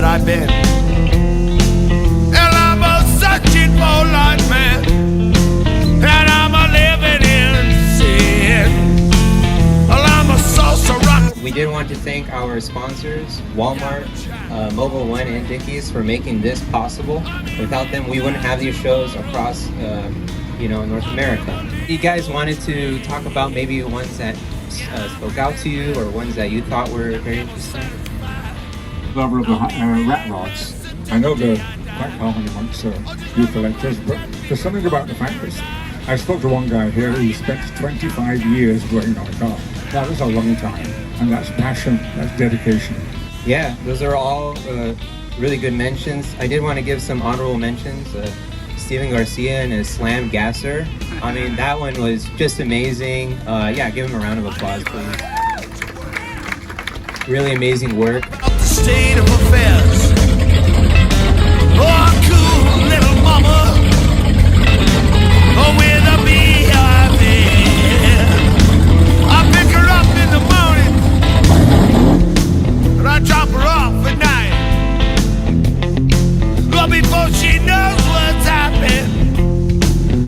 I've been. And I'm a searching for light, man. And I'm a living in sin. Well, I'm a saucer rock. We did want to thank our sponsors, Walmart, Mobile One, and Dickies, for making this possible. Without them, we wouldn't have these shows across, North America. You guys wanted to talk about maybe ones that spoke out to you, or ones that you thought were very interesting? Lover of the rat rods. I know they're quite common amongst youth collectors, but there's something about the fact that I spoke to one guy here who spent 25 years working on a car. That was a long time, and that's passion, that's dedication. Yeah, those are all really good mentions. I did want to give some honorable mentions. Steven Garcia and his Slam Gasser. I mean, that one was just amazing. Give him a round of applause, please. Really amazing work. The state of affairs. Oh, cool little mama. Oh,